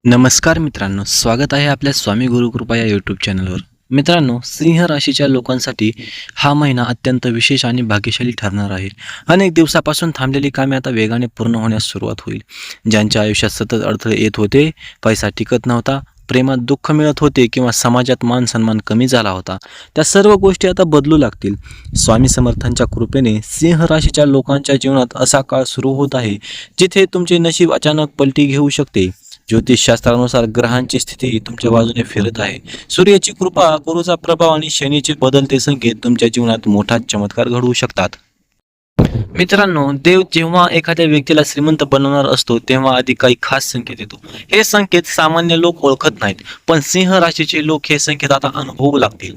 नमस्कार मित्रांनो, स्वागत आहे आपल्या स्वामी गुरुकृपा या यूट्यूब चॅनलवर. मित्रांनो, सिंह राशीच्या लोकांसाठी हा महिना अत्यंत विशेष आणि भाग्यशाली ठरणार आहे. अनेक दिवसापासून थांबलेली कामे आता वेगाने पूर्ण होण्यास सुरुवात होईल. ज्यांच्या आयुष्यात सतत अडथळे येत होते, पैसा टिकत नव्हता, प्रेमात दुःख मिळत होते किंवा समाजात मान सन्मान कमी झाला होता, त्या सर्व गोष्टी आता बदलू लागतील. स्वामी समर्थांच्या कृपेने सिंह राशीच्या लोकांच्या जीवनात असा काळ सुरू होत आहे जिथे तुमचे नशीब अचानक पलटी घेऊ शकते. ज्योतिषशास्त्रानुसार ग्रहांची स्थिती तुमच्या बाजूने फिरत आहे. सूर्याची कृपा, गुरुचा प्रभाव आणि शनीचे बदलते संकेत तुमच्या जीवनात मोठा चमत्कार घडवू शकतात. मित्रांनो, देव जेव्हा एखाद्या व्यक्तीला श्रीमंत बनवणार असतो तेव्हा आधी काही खास संकेत येतो. हे संकेत सामान्य लोक ओळखत नाहीत, पण सिंह राशीचे लोक हे संकेत आता अनुभवू लागतील.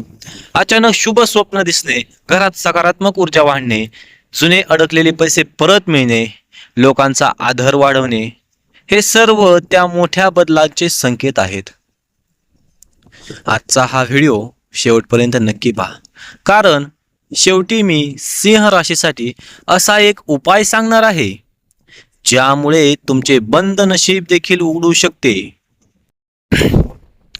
अचानक शुभ स्वप्न दिसणे, घरात सकारात्मक ऊर्जा वाढणे, जुने अडकलेले पैसे परत मिळणे, लोकांचा आदर वाढवणे, हे सर्व त्या मोठ्या बदलाचे संकेत आहेत. आजचा हा व्हिडिओ शेवटपर्यंत नक्की पहा, कारण शेवटी मी सिंह राशीसाठी असा एक उपाय सांगणार आहे ज्यामुळे तुमचे बंद नशीब देखील उघडू शकते.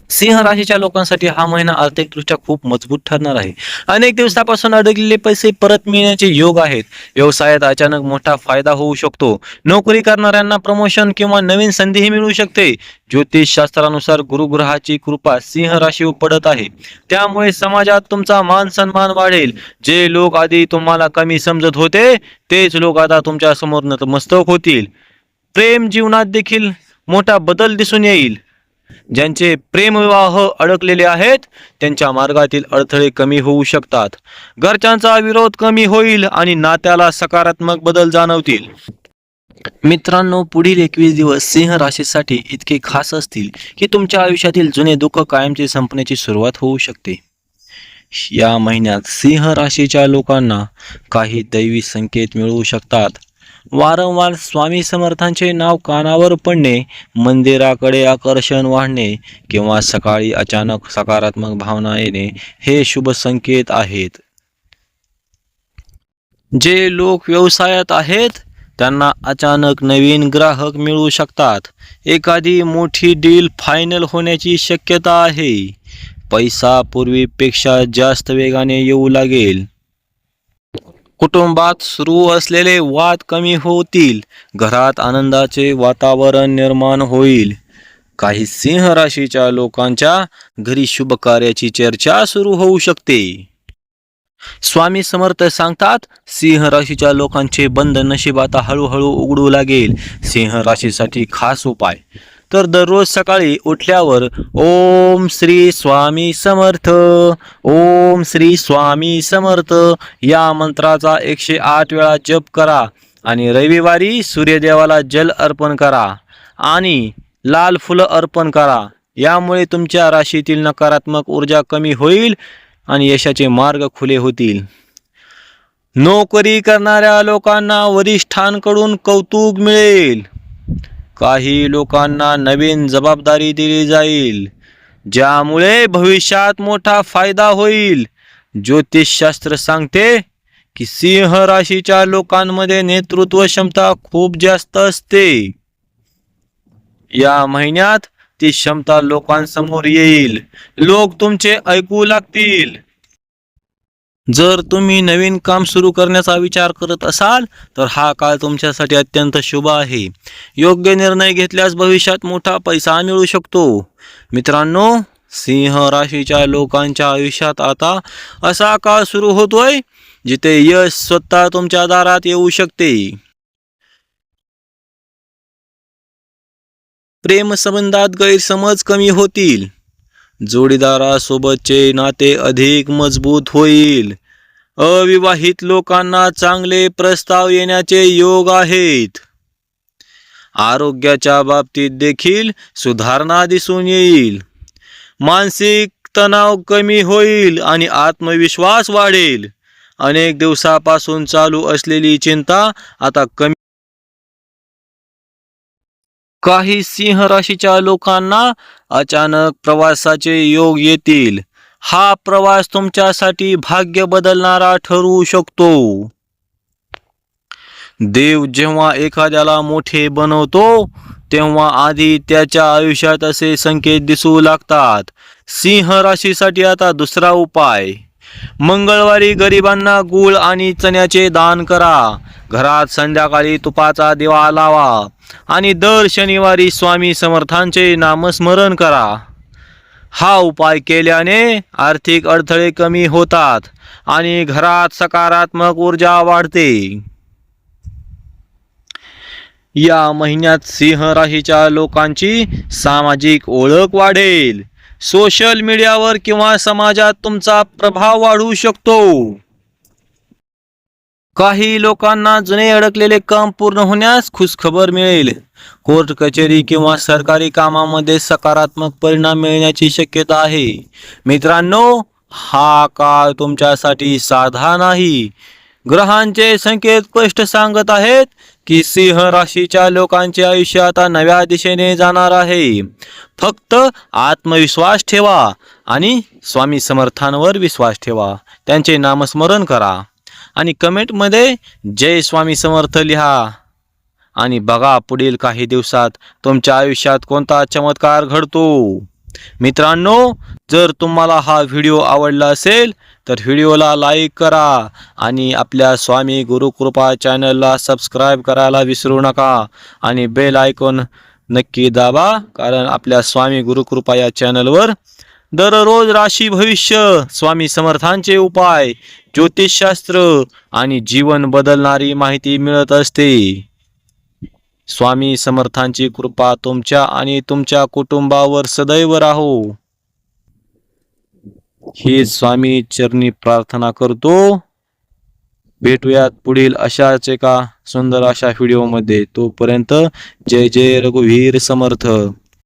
सिंह राशीच्या लोकांसाठी हा महिना आर्थिकदृष्ट्या खूप मजबूत ठरणार आहे. अनेक दिवसापासून अडकलेले पैसे परत मिळण्याचे योग आहेत. व्यवसायात अचानक मोठा फायदा होऊ शकतो. नोकरी करणाऱ्यांना प्रमोशन किंवा नवीन संधीही मिळू शकते. ज्योतिषशास्त्रानुसार गुरुग्रहाची कृपा सिंह राशीवर पडत आहे, त्यामुळे समाजात तुमचा मान सन्मान वाढेल. जे लोक आधी तुम्हाला कमी समजत होते तेच लोक आता तुमच्या समोर नतमस्तक होतील. प्रेम जीवनात देखील मोठा बदल दिसून येईल. ज्यांचे प्रेमविवाह अडकलेले आहेत त्यांच्या मार्गातील अडथळे कमी होऊ शकतात. घरच्यांचा विरोध कमी होईल आणि नात्याला सकारात्मक बदल जाणवतील. मित्रांनो, पुढील 21 दिवस सिंह राशीसाठी इतके खास असतील की तुमच्या आयुष्यातील जुने दुःख कायमचे संपण्याची सुरुवात होऊ शकते. या महिन्यात सिंह राशीच्या लोकांना काही दैवी संकेत मिळू शकतात. वारंवार स्वामी समर्थांचे नाव कानावर पडणे, मंदिराकडे आकर्षण वाढणे किंवा सकाळी अचानक सकारात्मक भावना येणे हे शुभ संकेत आहेत. जे लोक व्यवसायात आहेत त्यांना अचानक नवीन ग्राहक मिळू शकतात. एखादी मोठी डील फायनल होण्याची शक्यता आहे. पैसा पूर्वीपेक्षा जास्त वेगाने येऊ लागेल. कुटुंबात सुरू असलेले वाद कमी होतील. घरात आनंदाचे वातावरण निर्माण होईल. काही सिंह राशीच्या लोकांच्या घरी शुभ कार्याची चर्चा सुरू होऊ शकते. स्वामी समर्थ सांगतात, सिंह राशीच्या लोकांचे बंद नशीब आता हळूहळू उघडू लागेल. सिंह राशीसाठी खास उपाय तर दररोज सकाळी उठल्यावर ओम श्री स्वामी समर्थ, ओम श्री स्वामी समर्थ या मंत्राचा 108 वेळा जप करा आणि रविवारी सूर्यदेवाला जल अर्पण करा आणि लाल फुलं अर्पण करा. यामुळे तुमच्या राशीतील नकारात्मक ऊर्जा कमी होईल आणि यशाचे मार्ग खुले होतील. नोकरी करणाऱ्या लोकांना वरिष्ठांकडून कौतुक मिळेल. काही लोकांना नवीन जबाबदारी दिली जाईल, ज्यामुळे भविष्यात मोठा फायदा होईल. ज्योतिषशास्त्र सांगते की सिंह राशीच्या लोकांमध्ये नेतृत्व क्षमता खूप जास्त असते. या महिन्यात ती क्षमता लोकांसमोर येईल. लोक तुमचे ऐकू लागतील. जर तुम्ही नवीन काम सुरू करण्याचा विचार करत असाल तर हा काळ तुमच्यासाठी अत्यंत शुभ आहे. योग्य निर्णय घेतल्यास भविष्यात मोठा पैसा मिळू शकतो. मित्रांनो, सिंह राशीच्या लोकांच्या आयुष्यात आता असा काळ सुरू होतोय जिथे यश स्वतः तुमच्या दारात येऊ शकते. प्रेमसंबंधात गैरसमज कमी होतील. जोडीदारासोबतचे नाते अधिक मजबूत होईल. अविवाहित लोकांना चांगले प्रस्ताव येण्याचे योग आहेत. आरोग्याच्या बाबतीत देखील सुधारणा दिसून येईल. मानसिक तणाव कमी होईल आणि आत्मविश्वास वाढेल. अनेक दिवसापासून चालू असलेली चिंता आता कमी. काही सिंह राशीच्या लोकांना अचानक प्रवासाचे योग येतील. हा प्रवास तुमच्यासाठी भाग्य बदलणारा ठरू शकतो. देव जेव्हा एखाद्याला मोठे बनवतो तेव्हा आधी त्याच्या आयुष्यात असे संकेत दिसू लागतात. सिंह राशीसाठी आता दुसरा उपाय. मंगळवारी गरिबांना गूळ आणि चण्याचे दान करा. घरात संध्याकाळी तुपाचा दिवा लावा आणि दर शनिवारी स्वामी समर्थांचे नामस्मरण करा. हा उपाय केल्याने आर्थिक अडथळे कमी होतात आणि घरात सकारात्मक ऊर्जा वाढते. या महिन्यात सिंह राशीच्या लोकांची सामाजिक ओळख वाढेल. सोशल मीडियावर किंवा समाजात तुमचा प्रभाव वाढू शकतो. काही लोकांना जुने अडकलेले काम पूर्ण होण्यास खुशखबर मिळेल. कोर्ट कचेरी किंवा सरकारी कामामध्ये सकारात्मक परिणाम मिळण्याची शक्यता आहे. मित्रांनो, हा काळ तुमच्यासाठी साधा नाही. ग्रहांचे संकेत स्पष्ट सांगत आहेत की सिंह राशीच्या लोकांचे आयुष्य आता नव्या दिशेने जाणार आहे. फक्त आत्मविश्वास ठेवा आणि स्वामी समर्थांवर विश्वास ठेवा. त्यांचे नामस्मरण करा आणि कमेंटमध्ये जय स्वामी समर्थ लिहा आणि बघा पुढील काही दिवसात तुमच्या आयुष्यात कोणता चमत्कार घडतो. मित्रांनो, जर तुम्हाला हा व्हिडिओ आवडला असेल तर व्हिडिओला लाईक करा आणि आपल्या स्वामी गुरुकृपा चॅनलला सबस्क्राईब करायला विसरू नका आणि बेल आयकॉन नक्की दाबा, कारण आपल्या स्वामी गुरुकृपा या चॅनलवर दररोज राशी भविष्य, स्वामी समर्थांचे उपाय, ज्योतिषशास्त्र आणि जीवन बदलणारी माहिती मिळत असते. स्वामी समर्थांची कृपा तुमच्या आणि तुमच्या कुटुंबावर सदैव राहो, ही स्वामी चरणी प्रार्थना करतो. भेटूयात पुढील अशाच एका सुंदर अशा व्हिडिओमध्ये. तोपर्यंत जय जय रघुवीर समर्थ.